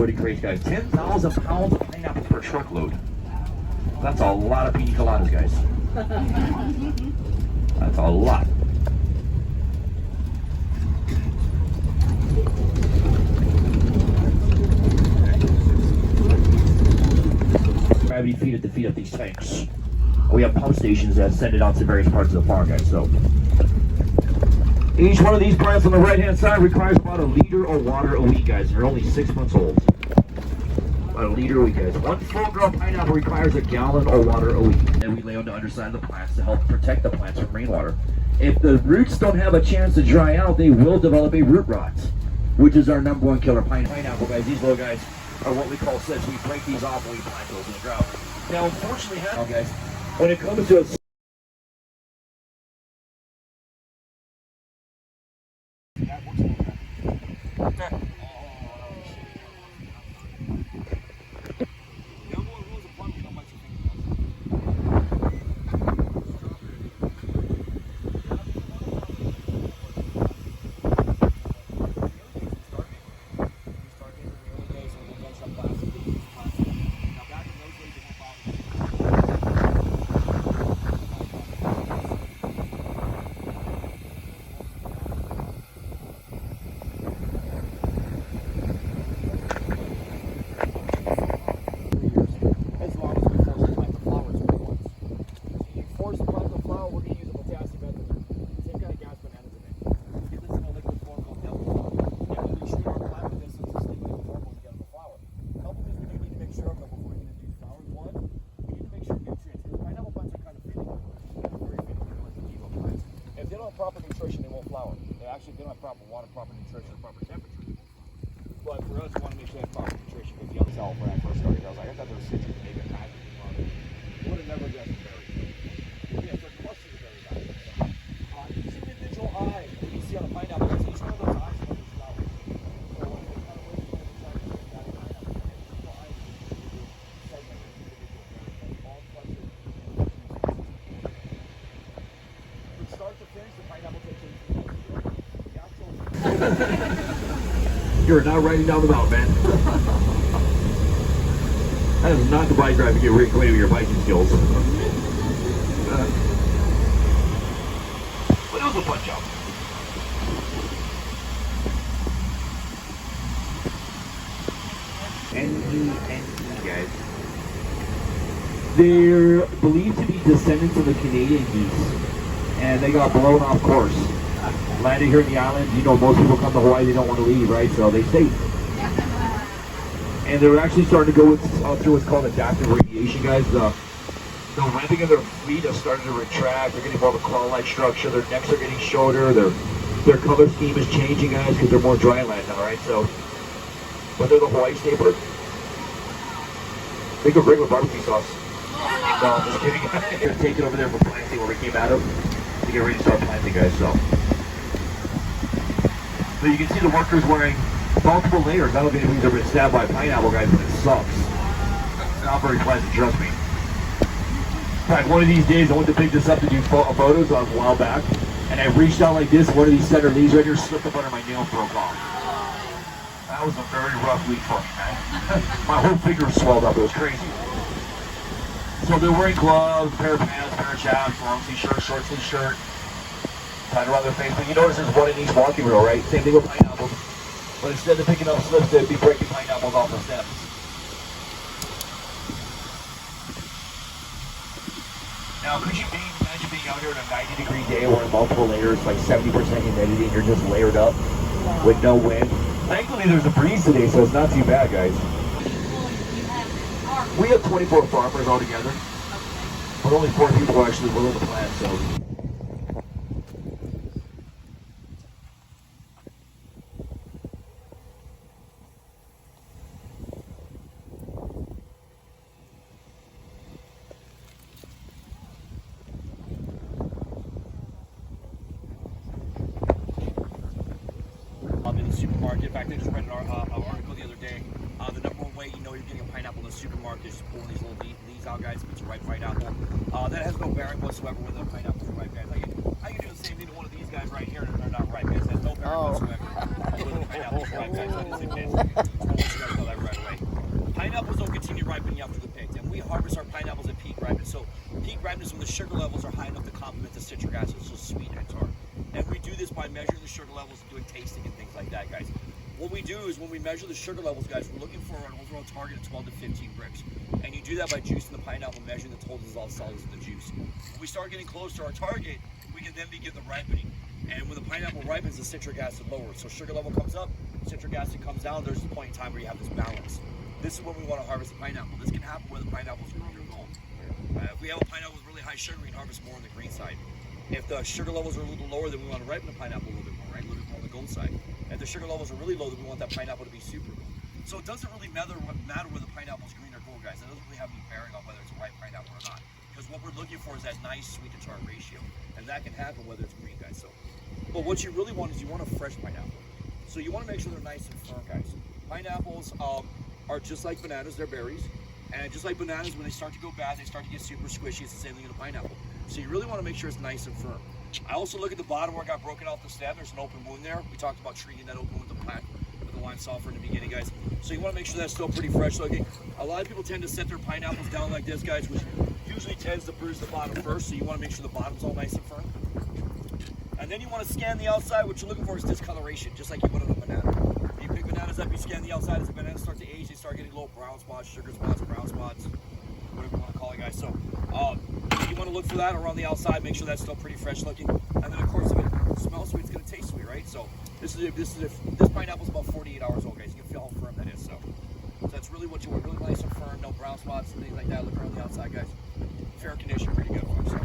pretty crazy, guys. 10,000 pounds of pineapples per truckload. That's a lot of pina coladas, guys. That's a lot. Gravity feed it to feed up these tanks. We have pump stations that send it out to various parts of the farm, guys. So each one of these plants on the right-hand side requires about a liter of water a week, guys. They're only 6 months old. About a liter a week, guys. One full-grown pineapple requires a gallon of water a week. And we lay on the underside of the plants to help protect the plants from rainwater. If the roots don't have a chance to dry out, they will develop a root rot, which is our number one killer. Pineapple, guys. These little guys are what we call sets. We break these off when we plant those in the ground. Now, unfortunately, guys, when it comes to a proper nutrition, they won't flower. They don't have proper water, proper nutrition, proper temperature. But for us, we want to make sure they have proper nutrition. Because the other cell, when I first started, I was like, I thought there was citrus, maybe a kind of would have never guessed berry. Yeah, so clusters of berry guys. Each individual eye that you see on a pineapple, each one of those eyes is these flowers. So when they kind of wait for the time to get that pineapple, individual eyes is individual segment, individual berry. All clusters. From start to finish, the pineapple takes 18 months. You're not riding down the mountain, man. That is not the bike drive to get reacquainted with your biking skills. But it was a fun job. NE, guys. They're believed to be descendants of the Canadian geese. And they got blown off course. Landed here in the island, you know, most people come to Hawaii, they don't want to leave, right? So they stay. And they're actually starting to go through what's called adaptive radiation, guys. The webbing of their feet has started to retract. They're getting more of a claw-like structure. Their necks are getting shorter. Their color scheme is changing, guys, because they're more dry land now, right? So, but they're the Hawaii state bird. They could bring with barbecue sauce. No, I'm just kidding. They're going to take it over there for planting where we came out of to get ready to start planting, guys. So you can see the workers wearing multiple layers. I don't think anybody's ever been stabbed by a pineapple, guys, but it sucks. It's not very pleasant, trust me. In fact, one of these days I went to pick this up to do photos a while back, and I reached out like this, one of these center leaves right here slipped up under my nail and broke off. That was a very rough week for me, man. My whole finger swelled up, it was crazy. So they're wearing gloves, pair of pants, pair of chaps, long sleeve shirt, short sleeve shirt, tied around their face. But you notice there's one in each walking reel, right? Same thing with pineapples. But instead of picking up slips, they'd be breaking pineapples off the stems. Now, could you imagine being out here on a 90-degree day wearing multiple layers, like 70% humidity, and you're just layered up with no wind? Thankfully, there's a breeze today, so it's not too bad, guys. We have 24 farmers altogether, but only 4 people are actually willing to plant, so. In the supermarket, in fact, I just read an article the other day. The number one way you know you're getting a pineapple in the supermarket is just pulling these little leaves out, guys. If it's a ripe pineapple, that has no bearing whatsoever whether the pineapples are ripe, guys. I can do the same thing to one of these guys right here, and they're not ripe, guys. It has no bearing whatsoever whether the pineapples are ripe, guys. That is the case. I want you guys to know that right away. ripening after the pick. And we harvest our pineapples at peak ripeness. So peak ripeness is when the sugar levels are high enough to complement the citric acid, so sweet and tart. And we do this by measuring the sugar levels and doing tasting and things like that, guys. What we do is when we measure the sugar levels, guys, we're looking for an overall target of 12 to 15 bricks. And you do that by juicing the pineapple, measuring the total dissolved solids in the juice. When we start getting close to our target, we can then begin the ripening. And when the pineapple ripens, the citric acid lowers. So sugar level comes up, citric acid comes down. There's a point in time where you have this balance. This is when we want to harvest the pineapple. This can happen where the pineapple is green or gold. If we have a pineapple with really high sugar, we can harvest more on the green side. If the sugar levels are a little lower, then we want to ripen the pineapple a little bit more, right? A little bit more on the gold side. If the sugar levels are really low, then we want that pineapple to be super gold. So it doesn't really matter whether the pineapple is green or gold, guys. It doesn't really have any bearing on whether it's a ripe pineapple or not. Because what we're looking for is that nice sweet to tart ratio. And that can happen whether it's green, guys. So, but what you really want is you want a fresh pineapple. So you want to make sure they're nice and firm, guys. Pineapples are just like bananas, they're berries. And just like bananas, when they start to go bad, they start to get super squishy. It's the same thing in a pineapple. So you really want to make sure it's nice and firm. I also look at the bottom where it got broken off the stem. There's an open wound there. We talked about treating that open wound with the lime sulfur in the beginning, guys. So you want to make sure that's still pretty fresh looking. A lot of people tend to set their pineapples down like this, guys, which usually tends to bruise the bottom first. So you want to make sure the bottom's all nice and firm. And then you want to scan the outside. What you're looking for is discoloration, just like you would on a banana. You pick bananas up, you scan the outside. As the bananas start to age, they start getting little brown spots, sugar spots, brown spots, whatever you want to call it, guys. So you want to look for that around the outside, make sure that's still pretty fresh looking. And then of course, if it smells sweet, it's going to taste sweet, right? So this pineapple's about 48 hours old, guys. You can feel how firm that is. So that's really what you want, really nice and firm, no brown spots and things like that. Look around the outside, guys. Fair condition, pretty good one. So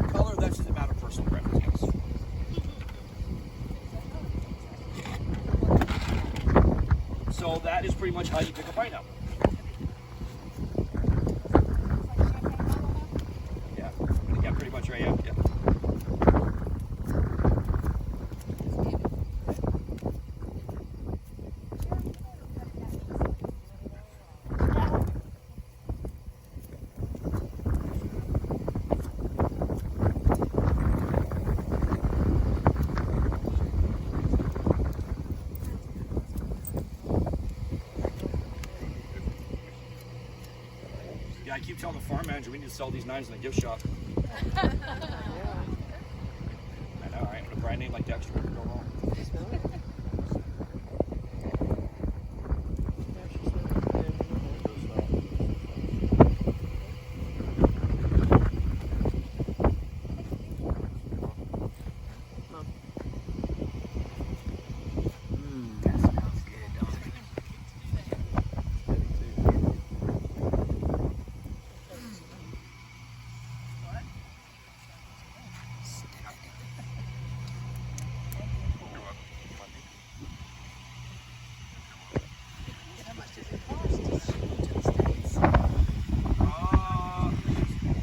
color, that doesn't matter, personal preference, guys. So that is pretty much how you pick a pineapple. Yeah, pretty much right, yeah. Yeah, I keep telling the farm manager we need to sell these knives in the gift shop. I know, right? With a brand name like Dexter, what could go wrong? That smells good, don't it?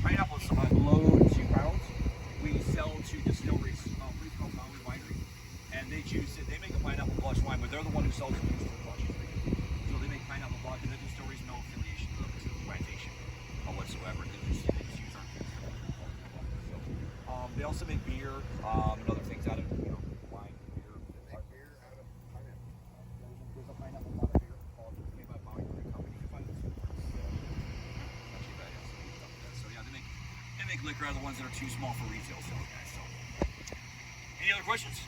Pineapples below 2 pounds. We sell to distilleries, we call Maui winery, and they juice it. They make a pineapple blush wine, but they're the one who sells it to the blush. So they make pineapple blush, and the distilleries no affiliation to the plantation whatsoever. They just use our juice. So, they also make beer and other things out of wine, beer. Beer out of pineapple. There's a pineapple bottle beer called made by Maui company. You can find it. So yeah, they make liquor out of the ones that are too small for retail sales, guys. So, any other questions?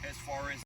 As far as